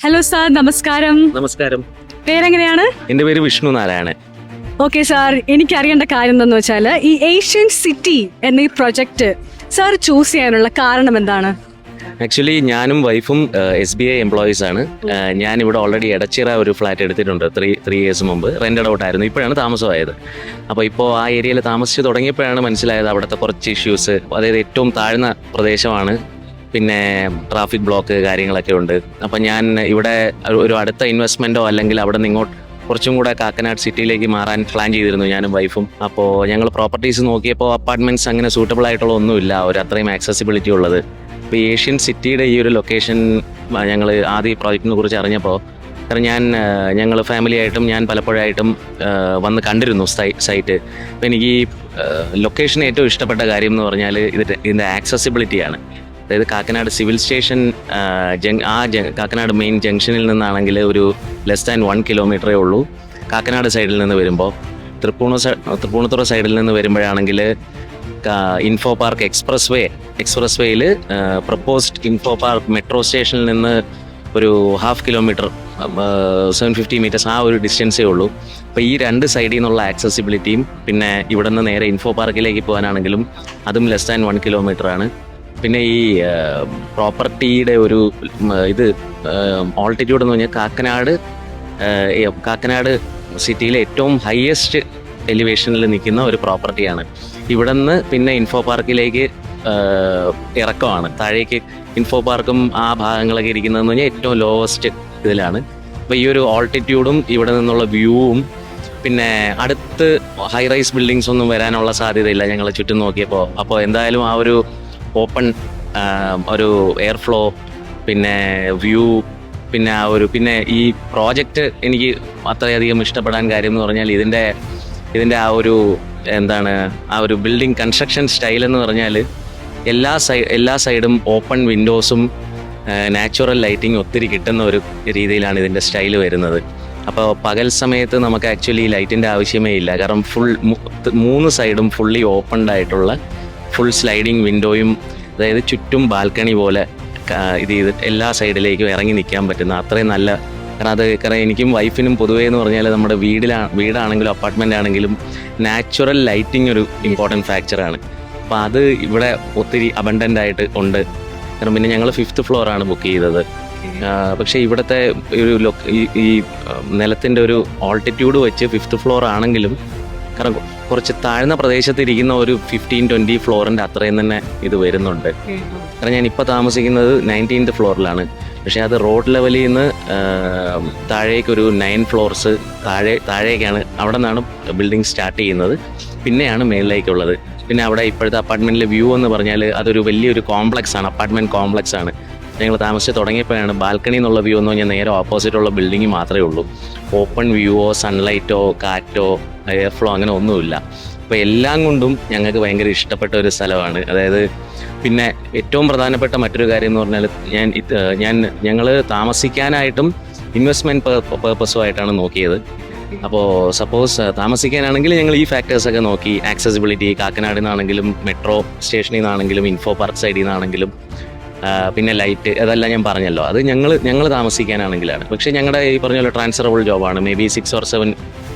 Hello sir, നമസ്കാരം. നമസ്കാരം. പേരെങ്ങനെയാണ്? എൻ്റെ പേര് വിഷ്ണു നാരായണൻ. ഓക്കെ സാർ, എനിക്കറിയേണ്ട കാര്യം എന്താണെന്ന് വെച്ചാൽ ഈ ഏഷ്യൻ സിറ്റി എന്ന ഈ പ്രൊജക്ട് സാർ ചൂസ് ചെയ്യാനുള്ള കാരണം എന്താണ്? ആക്ച്വലി ഞാനും വൈഫും SBI എംപ്ലോയീസ് ആണ്. ഞാൻ ഇവിടെ ഓൾറെഡി എടച്ചിറ ഒരു ഫ്ലാറ്റ് എടുത്തിട്ടുണ്ട്. ത്രീ ഇയേഴ്സ് മുമ്പ് റെൻറ്റഡ് ഔട്ട് ആയിരുന്നു. ഇപ്പോഴാണ് താമസമായത്. അപ്പോൾ ഇപ്പോൾ ആ ഏരിയയിൽ താമസിച്ച് തുടങ്ങിയപ്പോഴാണ് മനസ്സിലായത് അവിടുത്തെ കുറച്ച് ഇഷ്യൂസ്. അതായത് ഏറ്റവും താഴ്ന്ന പ്രദേശമാണ്, പിന്നെ ട്രാഫിക് ബ്ലോക്ക് കാര്യങ്ങളൊക്കെ ഉണ്ട്. അപ്പം ഞാൻ ഇവിടെ ഒരു അടുത്ത ഇൻവെസ്റ്റ്മെൻറ്റോ അല്ലെങ്കിൽ അവിടെ നിന്ന് ഇങ്ങോട്ട് കുറച്ചും കൂടെ കാക്കനാട് സിറ്റിയിലേക്ക് മാറാൻ പ്ലാൻ ചെയ്തിരുന്നു ഞാനും വൈഫും. അപ്പോൾ ഞങ്ങൾ പ്രോപ്പർട്ടീസ് നോക്കിയപ്പോൾ അപ്പാർട്ട്മെൻറ്റ്സ് അങ്ങനെ സൂട്ടബിൾ ആയിട്ടുള്ള ഒന്നുമില്ല, ഒരു അത്രയും ആക്സസിബിലിറ്റി ഉള്ളത്. ഇപ്പോൾ ഏഷ്യൻ സിറ്റിയുടെ ഈ ഒരു ലൊക്കേഷൻ ഞങ്ങൾ ആദ്യ ഈ പ്രോജക്റ്റിനെ കുറിച്ച് അറിഞ്ഞപ്പോൾ, കാരണം ഞങ്ങൾ ഫാമിലിയായിട്ടും ഞാൻ പലപ്പോഴായിട്ടും വന്ന് കണ്ടിരുന്നു സൈറ്റ്. അപ്പോൾ എനിക്ക് ഈ ലൊക്കേഷൻ ഏറ്റവും ഇഷ്ടപ്പെട്ട കാര്യം എന്ന് പറഞ്ഞാൽ ഇതിൻ്റെ ആക്സസിബിലിറ്റിയാണ്. അതായത് Kakkanad civil station Kakkanad main ജംഗ്ഷനിൽ നിന്നാണെങ്കിൽ ഒരു ലെസ് ദാൻ 1 കിലോമീറ്ററേ ഉള്ളൂ. കാക്കനാട് സൈഡിൽ നിന്ന് വരുമ്പോൾ തൃപ്പൂണിത്തുറ സൈഡിൽ നിന്ന് വരുമ്പോഴാണെങ്കിൽ ഇൻഫോ പാർക്ക് എക്സ്പ്രസ് വേയിൽ പ്രപ്പോസ്ഡ് ഇൻഫോ പാർക്ക് മെട്രോ സ്റ്റേഷനിൽ നിന്ന് ഒരു 1/2 കിലോമീറ്റർ 750 മീറ്റേഴ്സ് ആ ഒരു ഡിസ്റ്റൻസേ ഉള്ളൂ. അപ്പോൾ ഈ രണ്ട് സൈഡിൽ നിന്നുള്ള ആക്സസിബിലിറ്റിയും പിന്നെ ഇവിടെ നിന്ന് നേരെ ഇൻഫോ പാർക്കിലേക്ക് പോകാനാണെങ്കിലും അതും ലെസ് ദാൻ 1 കിലോമീറ്റർ ആണ്. പിന്നെ ഈ പ്രോപ്പർട്ടിയുടെ ഒരു ഓൾട്ടിറ്റ്യൂഡ് എന്ന് പറഞ്ഞാൽ കാക്കനാട് സിറ്റിയിലെ ഏറ്റവും ഹയസ്റ്റ് എലിവേഷനിൽ നിൽക്കുന്ന ഒരു പ്രോപ്പർട്ടിയാണ്. ഇവിടെ നിന്ന് പിന്നെ ഇൻഫോ പാർക്കിലേക്ക് ഇറക്കമാണ്. താഴേക്ക് ഇൻഫോ പാർക്കും ആ ഭാഗങ്ങളൊക്കെ ഇരിക്കുന്നതെന്ന് പറഞ്ഞാൽ ഏറ്റവും ലോവസ്റ്റ് ഇതിലാണ്. അപ്പോൾ ഈ ഒരു ഓൾട്ടിറ്റ്യൂഡും ഇവിടെ നിന്നുള്ള വ്യൂവും പിന്നെ അടുത്ത് ഹൈ റൈസ് ബിൽഡിങ്സ് ഒന്നും വരാനുള്ള സാധ്യതയില്ല ഞങ്ങൾ ചുറ്റും നോക്കിയപ്പോൾ. അപ്പോൾ എന്തായാലും ആ ഒരു ഓപ്പൺ ഒരു എയർ ഫ്ലോ, പിന്നെ വ്യൂ, പിന്നെ ഈ പ്രോജക്റ്റ് എനിക്ക് അത്രയധികം ഇഷ്ടപ്പെടാൻ കാര്യം എന്ന് പറഞ്ഞാൽ ഇതിൻ്റെ ആ ഒരു ബിൽഡിംഗ് കൺസ്ട്രക്ഷൻ സ്റ്റൈൽ എന്ന് പറഞ്ഞാൽ എല്ലാ സൈഡും ഓപ്പൺ വിൻഡോസും നാച്ചുറൽ ലൈറ്റിംഗ് ഒത്തിരി കിട്ടുന്ന ഒരു രീതിയിലാണ് ഇതിൻ്റെ സ്റ്റൈൽ വരുന്നത്. അപ്പോൾ പകൽ സമയത്ത് നമുക്ക് ആക്ച്വലി ലൈറ്റിൻ്റെ ആവശ്യമേ ഇല്ല, കാരണം 3 സൈഡും ഫുള്ളി ഓപ്പൺഡ് ആയിട്ടുള്ള ഫുൾ സ്ലൈഡിങ് വിൻഡോയും, അതായത് ചുറ്റും ബാൽക്കണി പോലെ ഇത് ചെയ്തിട്ട് എല്ലാ സൈഡിലേക്കും ഇറങ്ങി നിൽക്കാൻ പറ്റുന്ന അത്രയും നല്ല. കാരണം എനിക്കും വൈഫിനും പൊതുവേ എന്ന് പറഞ്ഞാൽ നമ്മുടെ വീടാണെങ്കിലും അപ്പാർട്ട്മെൻ്റ് ആണെങ്കിലും നാച്ചുറൽ ലൈറ്റിംഗ് ഒരു ഇമ്പോർട്ടൻറ്റ് ഫാക്ടറാണ്. അപ്പോൾ അത് ഇവിടെ ഒത്തിരി അബണ്ടൻ്റ് ആയിട്ട് ഉണ്ട്. കാരണം പിന്നെ ഞങ്ങൾ 5th ഫ്ലോറാണ് ബുക്ക് ചെയ്തത്. പക്ഷേ ഇവിടുത്തെ ഈ നിലത്തിൻ്റെ ഒരു ഓൾട്ടിറ്റ്യൂഡ് വെച്ച് 5th ഫ്ലോർ ആണെങ്കിലും കാരണം കുറച്ച് താഴ്ന്ന പ്രദേശത്ത് ഇരിക്കുന്ന ഒരു 15-20 ഫ്ലോറിൻ്റെ അത്രയും തന്നെ ഇത് വരുന്നുണ്ട്. കാരണം ഞാൻ ഇപ്പോൾ താമസിക്കുന്നത് 19th ഫ്ലോറിലാണ്. പക്ഷേ അത് റോഡ് ലെവലിൽ നിന്ന് താഴേക്കൊരു 9 ഫ്ലോർസ് താഴേക്കാണ്. അവിടെ നിന്നാണ് ബിൽഡിംഗ് സ്റ്റാർട്ട് ചെയ്യുന്നത്, പിന്നെയാണ് മേളിലേക്കുള്ളത്. പിന്നെ അവിടെ ഇപ്പോഴത്തെ അപ്പാർട്ട്മെൻറ്റിലെ വ്യൂ എന്ന് പറഞ്ഞാൽ അതൊരു വലിയൊരു കോംപ്ലക്സാണ്, അപ്പാർട്ട്മെൻറ്റ് കോംപ്ലക്സാണ്. ഞങ്ങൾ താമസിച്ച് തുടങ്ങിയപ്പോഴാണ് ബാൽക്കണി എന്നുള്ള വ്യൂ എന്ന് പറഞ്ഞാൽ നേരെ ഓപ്പോസിറ്റുള്ള ബിൽഡിംഗ് മാത്രമേ ഉള്ളൂ. ഓപ്പൺ വ്യൂവോ സൺലൈറ്റോ കാറ്റോ എയർ ഫ്ലോ അങ്ങനെ ഒന്നുമില്ല. അപ്പോൾ എല്ലാം കൊണ്ടും ഞങ്ങൾക്ക് ഭയങ്കര ഇഷ്ടപ്പെട്ട ഒരു സ്ഥലമാണ്. അതായത് പിന്നെ ഏറ്റവും പ്രധാനപ്പെട്ട മറ്റൊരു കാര്യം എന്ന് പറഞ്ഞാൽ ഞങ്ങൾ താമസിക്കാനായിട്ടും ഇൻവെസ്റ്റ്മെൻറ്റ് പേർപ്പസുമായിട്ടാണ് നോക്കിയത്. അപ്പോൾ സപ്പോസ് താമസിക്കാനാണെങ്കിൽ ഞങ്ങൾ ഈ ഫാക്ടേഴ്സൊക്കെ നോക്കി. ആക്സസിബിലിറ്റി, കാക്കനാടിൽ നിന്നാണെങ്കിലും മെട്രോ സ്റ്റേഷനിൽ നിന്നാണെങ്കിലും ഇൻഫോ പാർക്ക് സൈഡിൽ നിന്നാണെങ്കിലും പിന്നെ ലൈറ്റ്, അതെല്ലാം ഞാൻ പറഞ്ഞല്ലോ. അത് ഞങ്ങൾ താമസിക്കാനാണെങ്കിലാണ്. പക്ഷേ ഞങ്ങളുടെ ഈ പറഞ്ഞ പോലെ ട്രാൻസ്ഫറബിൾ ജോബാണ്. മേ ബി 6 or 7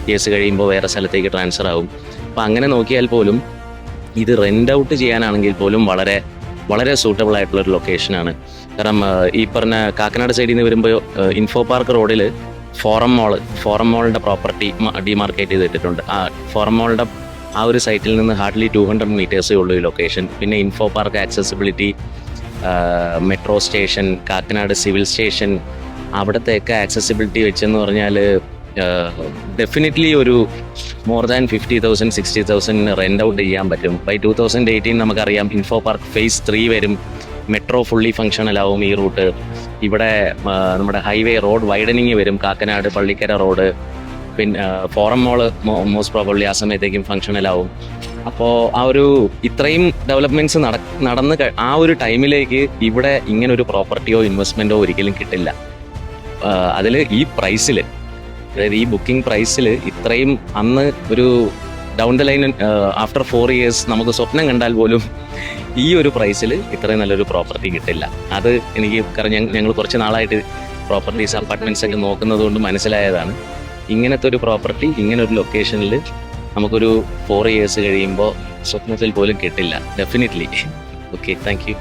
ഇയേഴ്സ് കഴിയുമ്പോൾ വേറെ സ്ഥലത്തേക്ക് ട്രാൻസ്ഫർ ആവും. അപ്പോൾ അങ്ങനെ നോക്കിയാൽ പോലും ഇത് റെൻ്റ് ഔട്ട് ചെയ്യാനാണെങ്കിൽ പോലും വളരെ വളരെ സൂട്ടബിൾ ആയിട്ടുള്ളൊരു ലൊക്കേഷനാണ്. കാരണം ഈ പറഞ്ഞ കാക്കനാട് സൈഡിൽ നിന്ന് വരുമ്പോൾ ഇൻഫോ പാർക്ക് റോഡിൽ ഫോറം മോളിൻ്റെ പ്രോപ്പർട്ടി ഡിമാർക്കേറ്റ് ചെയ്തിട്ടുണ്ട്. ആ ഫോറം മോളിൻ്റെ ആ ഒരു സൈറ്റിൽ നിന്ന് ഹാർഡ്ലി 200 മീറ്റേഴ്സേ ഉള്ളൂ ഈ ലൊക്കേഷൻ. പിന്നെ info park accessibility, metro station, Kakkanad civil station, അവിടത്തെയൊക്കെ ആക്സസിബിലിറ്റി വെച്ചെന്ന് പറഞ്ഞാൽ ഡെഫിനറ്റ്ലി ഒരു മോർ ദാൻ 50,000 60,000 റെൻ്റ് ഔട്ട് ചെയ്യാൻ പറ്റും. ബൈ 2018 നമുക്കറിയാം ഇൻഫോ പാർക്ക് ഫേസ് 3 വരും. മെട്രോ ഫുള്ളി ഫങ്ഷണലാവും ഈ റൂട്ട്. ഇവിടെ നമ്മുടെ ഹൈവേ റോഡ് വൈഡനിങ് വരും, കാക്കനാട് പള്ളിക്കര റോഡ്. പിന്നെ ഫോറം മോള് മോസ്റ്റ് പ്രോബബ്ലി ആ സമയത്തേക്കും ഫങ്ഷണലാവും. അപ്പോൾ ആ ഒരു ഇത്രയും ഡെവലപ്മെൻറ്റ്സ് നടന്ന് ആ ഒരു ടൈമിലേക്ക് ഇവിടെ ഇങ്ങനൊരു പ്രോപ്പർട്ടിയോ ഇൻവെസ്റ്റ്മെൻറ്റോ ഒരിക്കലും കിട്ടില്ല. അതിൽ ഈ പ്രൈസിൽ, അതായത് ഈ ബുക്കിംഗ് പ്രൈസിൽ ഇത്രയും അന്ന് ഒരു down the line after 4 years നമുക്ക് സ്വപ്നം കണ്ടാൽ പോലും ഈ ഒരു പ്രൈസിൽ ഇത്രയും നല്ലൊരു പ്രോപ്പർട്ടി കിട്ടില്ല. അത് എനിക്ക് കാരണം ഞങ്ങൾ കുറച്ച് നാളായിട്ട് പ്രോപ്പർട്ടീസ് അപ്പാർട്ട്മെന്റ്സ് ഒക്കെ നോക്കുന്നത് കൊണ്ട് മനസ്സിലായതാണ് ഇങ്ങനത്തെ ഒരു പ്രോപ്പർട്ടി ഇങ്ങനെ ഒരു ലൊക്കേഷനിൽ നമുക്കൊരു 4 years കഴിയുമ്പോൾ സ്വപ്നത്തിൽ പോലും കിട്ടില്ല. ഡെഫിനറ്റ്ലി. Okay, thank you.